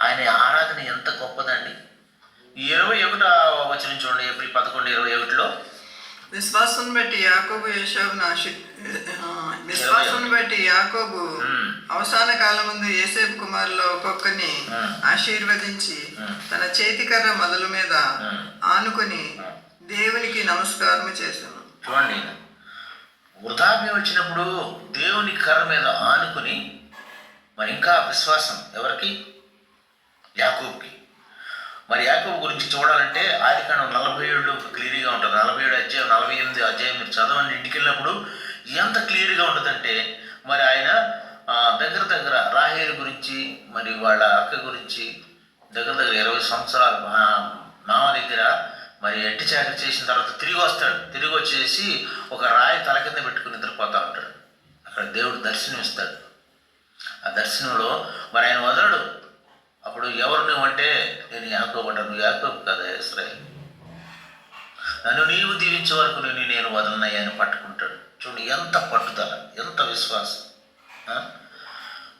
ఆయన ఆరాధన ఎంత గొప్పదండి. 21వ వచనం చూడండి, ఏప్రిల్ 11:21 విశ్వాసం బట్టి యాకోబు అవసాన కాలం ముందు యేసేపు కుమారులో ఒక్కొక్కరిని ఆశీర్వదించి తన చేతికర్ర మొదలు మీద ఆనుకొని దేవునికి నమస్కారం చేశాను. చూడండి, వృద్ధాప్యం వచ్చినప్పుడు దేవుని కర్ర మీద ఆనుకుని మరి ఇంకా విశ్వాసం ఎవరికి? యాకోబుకి. మరి యాకోబు గురించి చూడాలంటే ఆదికాండం 47 క్లియర్గా ఉంటుంది. 47 అధ్యాయం 48 అధ్యాయం మీరు చదవండి ఇంటికి వెళ్ళినప్పుడు ఎంత క్లియర్గా ఉంటుందంటే మరి ఆయన దగ్గర రాహేలు గురించి మరి వాళ్ళ అక్క గురించి దగ్గర 20 సంవత్సరాలు మామ దగ్గర మరి ఎట్టి చాకరి చేసిన తర్వాత తిరిగి వస్తాడు. తిరిగి వచ్చేసి ఒక రాయి తల కింద పెట్టుకుని నిద్రపోతూ ఉంటాడు. అక్కడ దేవుడు దర్శనం ఇస్తాడు. ఆ దర్శనంలో మరి ఆయన వదలడు. అప్పుడు ఎవరు నువ్వంటే నేను యాకోబు అంటాను. నువ్వు యాకోబు కదా, ఇశ్రాయేలు, నన్ను నీవు దీవించే వరకు నేను వదలనయ్యా అని పట్టుకుంటాడు. చూడండి ఎంత పట్టుదల, ఎంత విశ్వాసం.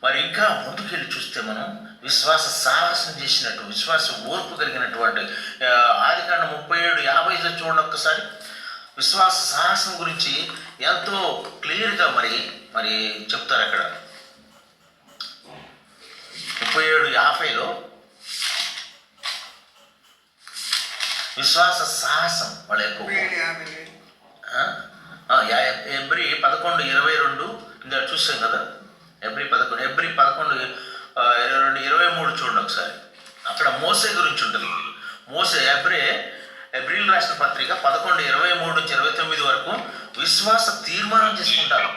మరి ఇంకా ముందుకెళ్ళి చూస్తే మనం విశ్వాస సాహసం చేసినట్టు, విశ్వాస ఓర్పు కలిగినటువంటి ఆదికాండం 37:50 చూడండి ఒక్కసారి. విశ్వాస సాహసం గురించి ఎంతో క్లియర్గా మరి చెప్తారు అక్కడ. 37:50లో విశ్వాస సాహసం వాళ్ళ ఎక్కువ. ఎబ్రి 11:22 ఇందా చూసాం కదా. ఎబ్రి 11:22 చూడండి ఒకసారి. అక్కడ మోసే గురించి ఉంటుంది. మోసే ఎబ్రిల్ రాసిన పత్రిక 11:23 నుంచి 29 వరకు విశ్వాస తీర్మానం చేసుకుంటారు.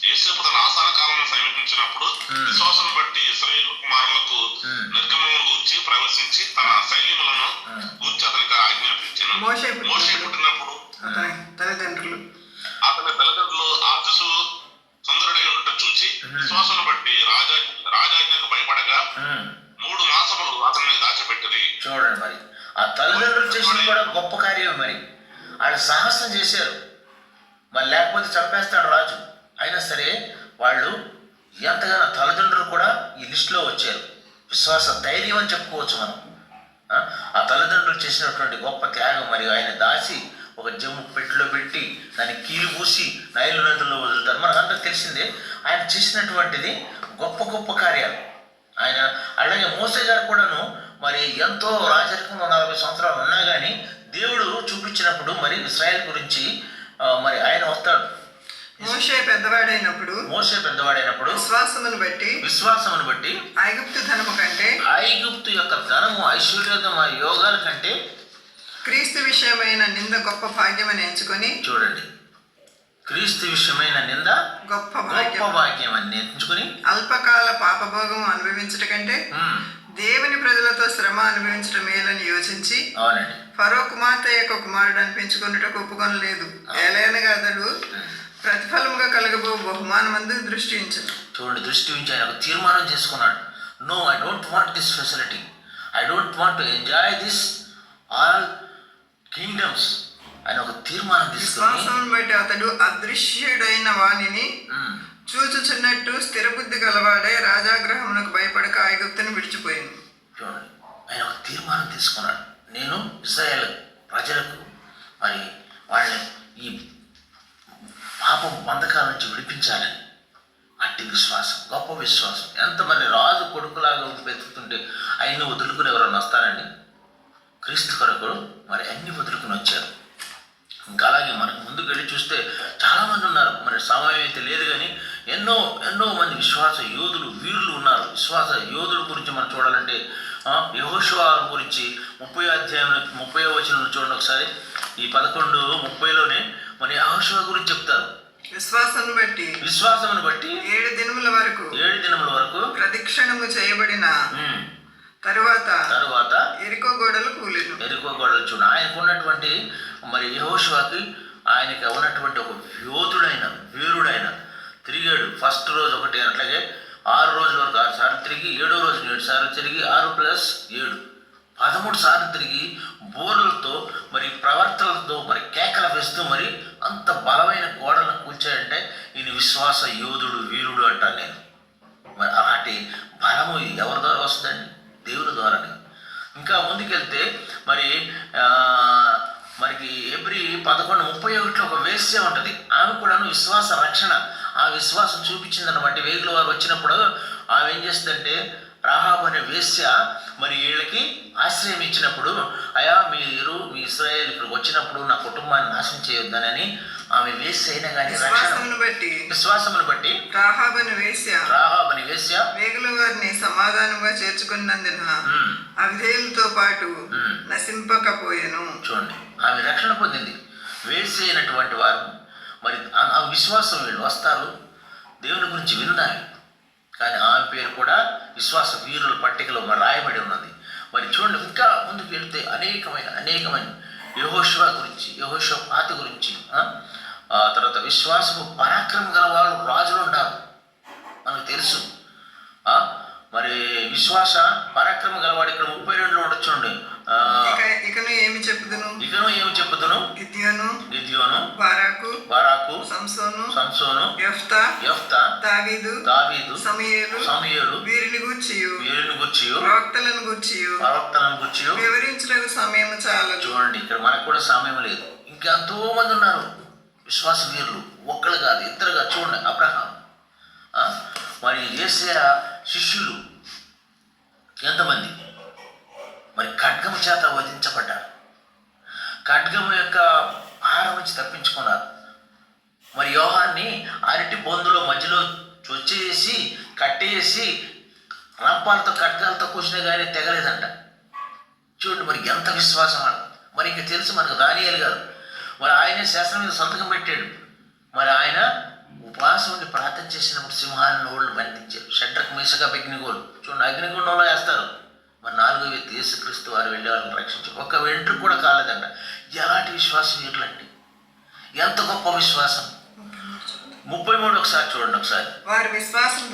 యేసేపు తన ఆసాన కాలంలో సమీపించినప్పుడు విశ్వాసం బట్టి ఇశ్రాయేలు కుమారులకు నిర్గమమును గూర్చి ప్రవేశించి తన సైన్యములను గూర్చి అతనికి ఆజ్ఞాపించాను. మోషే పుట్టినప్పుడు అతని తల్లిదండ్రులు ఆ శిశువు సుందరుడై ఉండటం చూసి విశ్వాసం బట్టి రాజాజ్ఞకు భయపడగా 3 మాసములు అతన్ని దాచిపెట్టింది. చూడండి, మరి ఆ తల్లిదండ్రులు చేసింది కూడా గొప్ప కార్యం. మరి వాళ్ళు సాహసం చేశారు. మరి లేకపోతే చంపేస్తాడు రాజు. అయినా సరే వాళ్ళు ఎంతగానో తల్లిదండ్రులు కూడా ఈ లిస్టులో వచ్చారు. విశ్వాస ధైర్యం అని చెప్పుకోవచ్చు మనం. ఆ తల్లిదండ్రులు చేసినటువంటి గొప్ప త్యాగం. మరి ఆయన దాచి ఒక జమ్ము పెట్టిలో పెట్టి దాన్ని కీలు పూసి నైలు నదుల్లో వదులుతారు. మనకందరికి తెలిసిందే ఆయన చేసినటువంటిది గొప్ప కార్యాలు. ఆయన అలాగే మోసే గారు కూడాను మరి ఎంతో రాజరికంలో 40 సంవత్సరాలు ఉన్నా కానీ దేవుడు చూపించినప్పుడు మరి ఇశ్రాయేల్ గురించి మరి ఆయన వస్తాడు. మోషే పెద్దవాడైనప్పుడు విశ్వాసమును బట్టి ఐగుప్తు ధనము కంటే, ఐగుప్తు యొక్క ధనము, ఐశ్వర్యం, యోగాల కంటే క్రీస్తు విషయమైన నింద గొప్ప భాగ్యమని ఎంచుకొని, చూడండి, క్రీస్తు విషయమైన నింద గొప్ప భాగ్యం అని ఎంచుకుని అల్పకాల పాపభోగం అనుభవించట కంటే దేవుని ప్రజలతో శ్రమ అనుభవించడం మేలని యోచించి ఫరో కుమార్తె యొక్క కుమారుడు అనిపించుకున్నటకు ఒప్పుకొనలేదు. ఏలైనగా అతడు ప్రతిఫలముగా కలగబో బహుమానమందు దృష్టి ఉంచాడు. చూడండి, దృష్టి ఉంచి ఆయన తీర్మానం చేసుకున్నాడు. No, I don't want this facility. I don't want to enjoy this all kingdoms. ఆయన ఒక తీర్మానం తీసుకుని విశ్వాసం బట్టి అతడు అదృశ్యుడైన వాణిని చూచుచున్నట్టు స్థిరబుద్ధి గలవాడే రాజాగ్రహమునకు భయపడక ఐగుప్తును విడిచిపోయింది. చూడండి, ఆయన ఒక తీర్మానం తీసుకున్నాడు. నేను ఇశ్రాయేలు ప్రజలకు మరి వాళ్ళని ఈ పాపం బంధకాల నుంచి విడిపించాలని. అట్టి విశ్వాసం, గొప్ప విశ్వాసం. ఎంతమంది రాజు కొడుకులాగా వెతుకుతుంటే ఆయన్ని వదులుకుని ఎవరన్నా వస్తారండి? క్రీస్తు కొరకు మరి అన్ని వదులుకుని వచ్చారు. ఇంకా అలాగే మనకు ముందుకు వెళ్ళి చూస్తే చాలామంది ఉన్నారు. మరి సమయం అయితే లేదు కానీ ఎన్నో మంది విశ్వాస యోధులు, వీరులు ఉన్నారు. విశ్వాస యోధుల గురించి మనం చూడాలంటే యెహోషువ గురించి 30వ అధ్యాయం 30వ వచనం చూడండి ఒకసారి. ఈ 11:30లోనే మరి యెహోషువ గురించి చెప్తారు. విశ్వాసమును బట్టి 7 దినముల వరకు ప్రదక్షిణము చేయబడిన తరువాత ఎరికో గోడలు చూడ. ఆయనకు ఉన్నటువంటి మరి యెహోషువకి ఆయనకి ఉన్నటువంటి ఒక యోధుడైన, వీరుడైన తిరిగాడు. ఫస్ట్ రోజు ఒకటి, అట్లాగే 6 రోజుల వరకు 6 సార్లు తిరిగి, 7వ రోజు 7 సార్లు తిరిగి, 6 + 7 13 సార్లు తిరిగి బోర్లతో మరి ప్రవర్తనలతో మరి కేకల వేస్తూ మరి అంత బలమైన గోడలను కూల్చాడంటే ఈయన విశ్వాస యోధుడు, వీరుడు అంటాను నేను. మరి అలాంటి బలము ఎవరి ద్వారా వస్తుందండి? దేవుని ద్వారానే. ఇంకా ముందుకెళ్తే మరి మనకి ఎబ్రి 11:31 ఒక వేశ్య ఉంటుంది. ఆమె కూడాను విశ్వాస రక్షణ, ఆ విశ్వాసం చూపించిందని బట్టి వేగుల వారు వచ్చినప్పుడు ఆమె ఏం చేస్తుందంటే, రాహాబు అనే వేశ్య మరి వీళ్ళకి ఆశ్రయం ఇచ్చినప్పుడు, అయా మీరు మీ ఇశ్రాయేలు ఇక్కడికి వచ్చినప్పుడు నా కుటుంబాన్ని నాశనం చేయొద్దనని ఆమె వేశ్య అయినా కానీ విశ్వాసమును బట్టి రాహాబని వేశ్య వేగుల వారిని సమాధానంగా చేర్చుకున్నందున అవిధేయులతో పాటు నశింపకపోయెను. చూడండి, ఆమె రక్షణ పొందింది. వేశ్య అయినటువంటి వారు మరి ఆ విశ్వాసం, వీళ్ళు వస్తారు దేవుని గురించి విన్నాయి, కానీ ఆమె పేరు కూడా విశ్వాస వీరుల పట్టికలో మరి రాయబడి ఉన్నది. మరి చూడండి, ఇంకా ముందుకు వెళ్తే అనేకమైన యెహోషువ గురించి, యెహోషాపాతు గురించి, తర్వాత విశ్వాసము పరాక్రమం గల వాళ్ళు రాజులు ఉన్నారు మనకు తెలుసు. మరి విశ్వాస పరాక్రమం గలవాడు ఇక్కడ 32 ఉండొచ్చు. చూడండి, ఇకను ఏమి చెప్పుదును గిద్యోను, బారాకు, సంసోను, యెఫ్తా, దావీదు, సమూయేలు, వీరిని గూర్చి ప్రవక్తలను గూర్చి వివరించడానికి సమయం చాలా. చూడండి, ఇక్కడ మనకు కూడా సమయం లేదు. ఇంకా ఎంతో మంది ఉన్నారు విశ్వాస వీరులు, ఒక్కరు కాదు, ఇద్దరుగా. చూడండి, అబ్రహాం, మరి యేసయ్య శిష్యులు ఎంతమంది మరి ఖడ్గము చేత వధించబడ్డారు, ఖడ్గము యొక్క ఆహారం నుంచి తప్పించుకున్నారు. మరి యోహాన్ని అరటి బొందులో మధ్యలో చొచ్చేసి కట్టేసి రంపాలతో ఖడ్గాలతో కూర్చునే కానీ తెగలేదంట. చూడండి, మరి ఎంత విశ్వాసం అన్న. మరి ఇంక తెలుసు మనకు దానియేలు గారు, మరి ఆయనే శాస్త్రం మీద సంతకం పెట్టాడు. మరి ఆయన ఉపవాసం ఉండి ప్రార్థన చేసినప్పుడు సింహాలను నోళ్ళు బంధించారు. షడ్రకు, మీసక, అగ్నిగోలు. చూడండి, అగ్నిగుండంలో వేస్తారు. మరి 4వ వ్యక్తి యేసుక్రీస్తు వారు వెళ్ళే వాళ్ళని రక్షించారు. ఒక్క వెంట్రుకు కూడా కాలేదంట. ఎలాంటి విశ్వాసం వీరులండి, ఎంత గొప్ప విశ్వాసం. 33 ఒకసారి చూడండి, ఒకసారి. వారి విశ్వాసం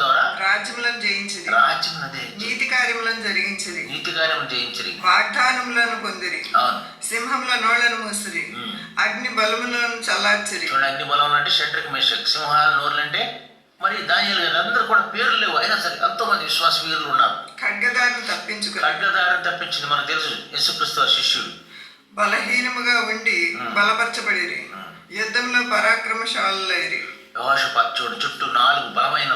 ద్వారా రాజ్యములను జయించిరి, నీతి కార్యములను జరిగించిరి, వాగ్దానములను పొందిరి, సింహముల నోళ్లను మూసిరి, అగ్ని బలములను చల్లార్చిరి. చూడండి, అగ్ని బలములు అంటే షడ్రకు, మేషక్, సింహాల నోర్లు అంటే మరి దానియేలు గారు. అందరూ కూడా పేర్లు లేవు, అయినా సరే ఎంతో మంది విశ్వాస వీరులు ఉన్నారు. ఖడ్గదారిని తప్పించింది మనకు తెలుసు. యేసుక్రీస్తు వారి శిష్యుడు బలహీనముగా ఉండి బలపరచబడిరి, యుద్ధంలో పరాక్రమశాలులైరి. యెహోషాపాతు చూడు, చుట్టూ 4 బలమైన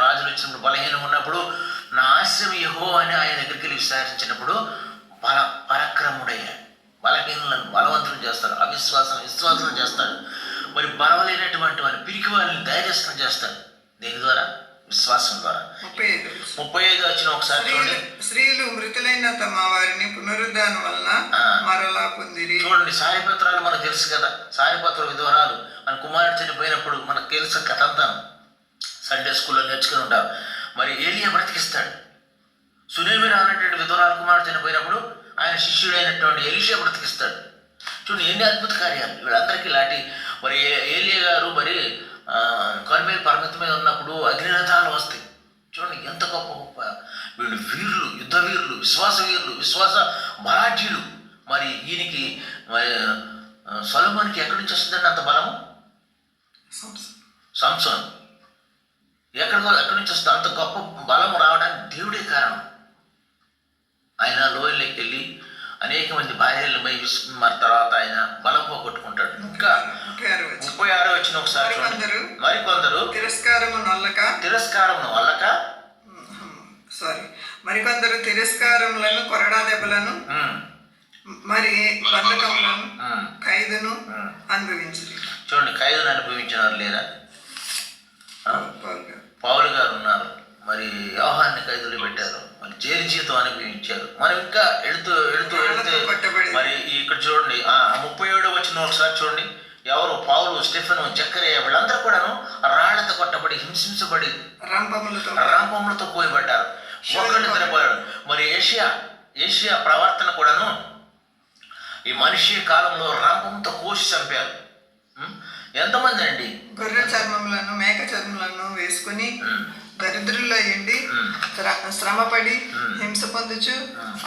రాజులు వచ్చినప్పుడు బలహీనం ఉన్నప్పుడు నా ఆశ్రయం యెహోవా అని ఆయన దగ్గరికి వెళ్ళి విచారించినప్పుడు పరాక్రముడయ్యాడు. బలహీనులను బలవంతులు చేస్తాడు, విశ్వాసం చేస్తాడు. మరి బలవలేనటువంటి వారిని, పిరికి వారిని ధైర్యస్థం చేస్తాడు. దేని ద్వారా? విశ్వాసం ద్వారా. 35 వచ్చిన ఒకసారి చూడండి. స్త్రీలు మృతులైన తమ వారిని పునరుద్ధానం వలన మరలా పొందిరి. చూడండి, సారిపత్రాలు మనకు తెలుసు కదా. సారిపత్ర విధవరాలు మన కుమారుడు చనిపోయినప్పుడు మనకు తెలుసు కథ అంతా, సండే స్కూల్లో నేర్చుకుని ఉంటారు. మరి ఏలియా బ్రతికిస్తాడు. సునేమి అనేటువంటి విధవరాలు కుమారుడు చనిపోయినప్పుడు ఆయన శిష్యుడైనటువంటి ఎలీషా బ్రతికిస్తాడు. చూడండి, ఎన్ని అద్భుత కార్యాలు వీళ్ళందరికీ. ఇలాంటి మరి ఏలియా గారు మరి కర్మేలు పర్వతం మీద ఉన్నప్పుడు అగ్నిరథాలు వస్తాయి. చూడండి, ఎంత గొప్ప వీళ్ళు వీరులు, యుద్ధ వీరులు, విశ్వాస బలాఢ్యులు. మరి ఈయనకి సొలొమోనుకి ఎక్కడి నుంచి వస్తుందండి అంత బలము? సంసోను ఎక్కడి నుంచి వస్తుంది అంత గొప్ప బలం రావడానికి? దేవుడే కారణం. ఆయన లోయలోకి వెళ్ళి అనేక మంది భార్యలు మరి తర్వాత ఆయన బలం పోగొట్టుకుంటాడు. ఇంకా 36 వచ్చిన ఒకసారి మరికొందరు మరికొందరు తిరస్కారములను, కొరడా దెబ్బలను, మరి బంధకములను, ఖైదును అనుభవించారు. చూడండి, ఖైదును అనుభవించిన వారు లేరా? పౌలు గారు ఉన్నారు. మరి యోహాన్ని ఖైదులు పెట్టారు, మరి జైలు జీతం అనుభవించారు. మనం ఇంకా వెళుతూ మరి ఇక్కడ చూడండి 37 వచ్చిన ఒకసారి చూడండి. ఎవరు? పౌలు, స్టెఫెను, జకరియా వీళ్ళందరూ కూడాను రాళ్లతో కొట్టబడి హింసించబడి రంపములతో పోయబడ్డారు. ఒకళ్ళిద్దరు పోయాడు. మరి ఏషియా ప్రవర్తన కూడాను ఈ మనిషి కాలంలో రంపంతో కోసి చంపారు. ఎంతమంది అండి? గొర్రె చర్మములను, మేక చర్మములను వేసుకుని దరిద్రుల్లో ఎండి శ్రమపడి హింస పొందుచు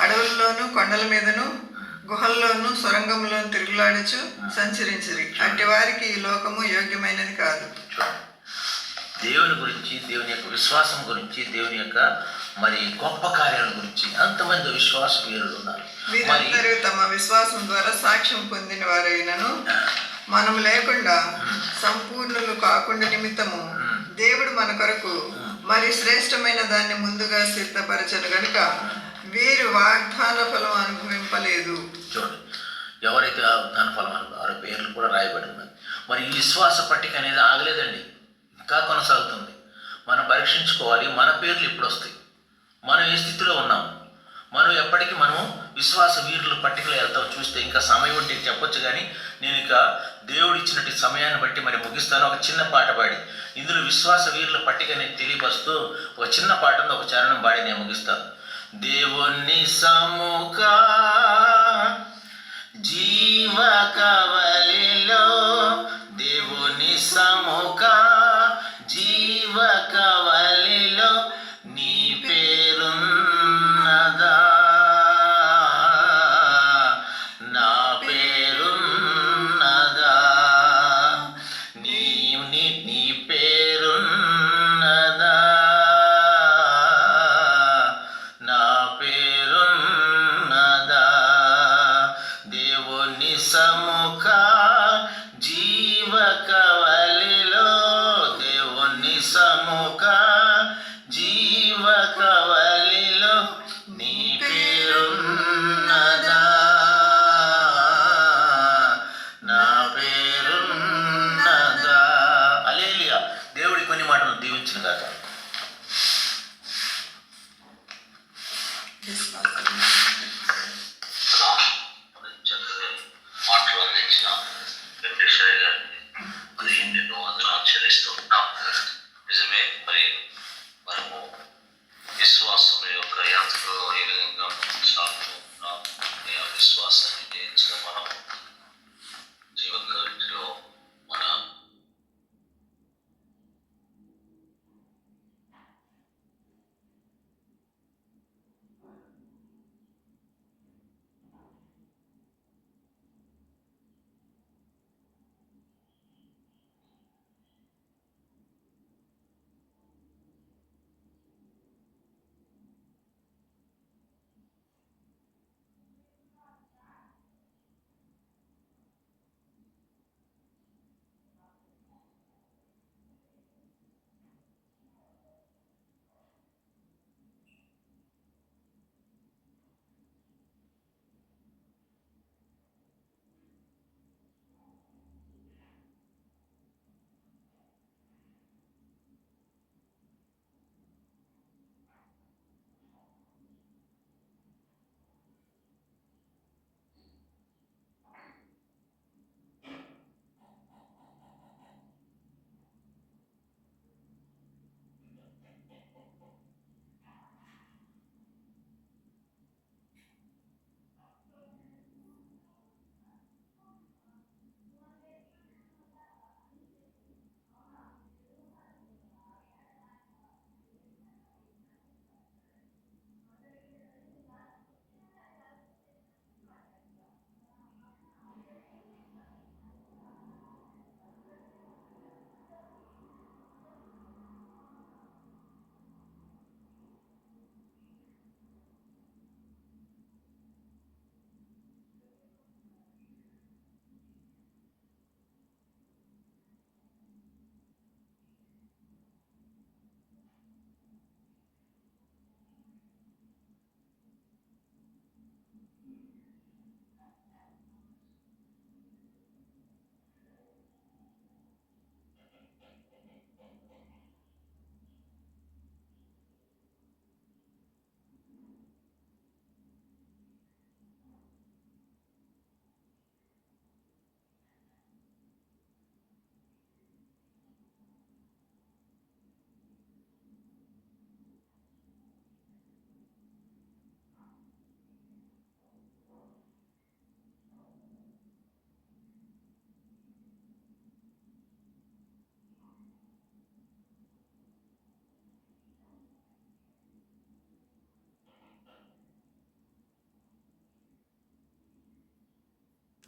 అడవుల్లోను, కొండల మీదను, గుహల్లోను, సొరంగంలోను తిరుగులాడుచు సంచరించిరి. అట్టి వారికి ఈ లోకము యోగ్యమైనది కాదు. దేవుని గురించి, దేవుని యొక్క విశ్వాసం గురించి, దేవుని యొక్క మరి గొప్ప కార్యాల గురించి అంతమంది విశ్వాస వీరులు ఉన్నారు. వీరందరూ తమ విశ్వాసం ద్వారా సాక్ష్యం పొందిన వారైనను మనం లేకుండా సంపూర్ణులు కాకుండా నిమిత్తము దేవుడు మన కొరకు మరి శ్రేష్టమైన దాన్ని ముందుగా సిద్ధపరచను గనుక వీరు వాగ్దాన ఫలం అనుభవింపలేదు. చూడండి, ఎవరైతే వాగ్దాన ఫలం వారి పేర్లు కూడా రాయబడి ఉన్నాయి. మరి ఈ విశ్వాస పట్టిక అనేది ఆగలేదండి, ఇంకా కొనసాగుతుంది. మనం పరీక్షించుకోవాలి, మన పేర్లు ఎప్పుడు వస్తాయి, మనం ఏ స్థితిలో ఉన్నాం, మనం ఎప్పటికీ మనం విశ్వాస వీరుల పట్టికలో వెళ్తాం. చూస్తే ఇంకా సమయం ఉంటే చెప్పొచ్చు, కానీ నేను ఇక దేవుడు ఇచ్చినట్టు సమయాన్ని బట్టి మరి ముగిస్తాను. ఒక చిన్న పాట పాడి ఇందులో విశ్వాస వీరుల పట్టికని తెలియపరుస్తూ ఒక చిన్న పాటను ఒక చరణం పాడి నేను ముగిస్తాను. దేవుని సముఖ జీవ కవలిలో, దేవుని సముఖ జీవ కవలిలో నీ పేరున్నదా, నా పేరున్నదా, నీ పేరున్నదా, నా పేరున్నదా. దేవుని సముఖ జీవ కవలిలో, దేవుని సముఖ జీవ కవలిలో నీ పేరున్నదా, నా పేరున్నదా. హల్లెలూయా. దేవుడి కొన్ని మాటలు దీవించిన గాక. మాటలు అందించిన వెంకటేశ్వర గారిని మరి ఎన్నెన్నో వందనాలు చెల్లిస్తూ ఉన్నాం. నిజమే, మరి మనము విశ్వాసం యొక్క యాత్రలో ఏ విధంగా సాగుతూ ఉన్నాం, ఆ విశ్వాసాన్ని జయించిన మనం జీవనలో మన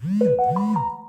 Hmm.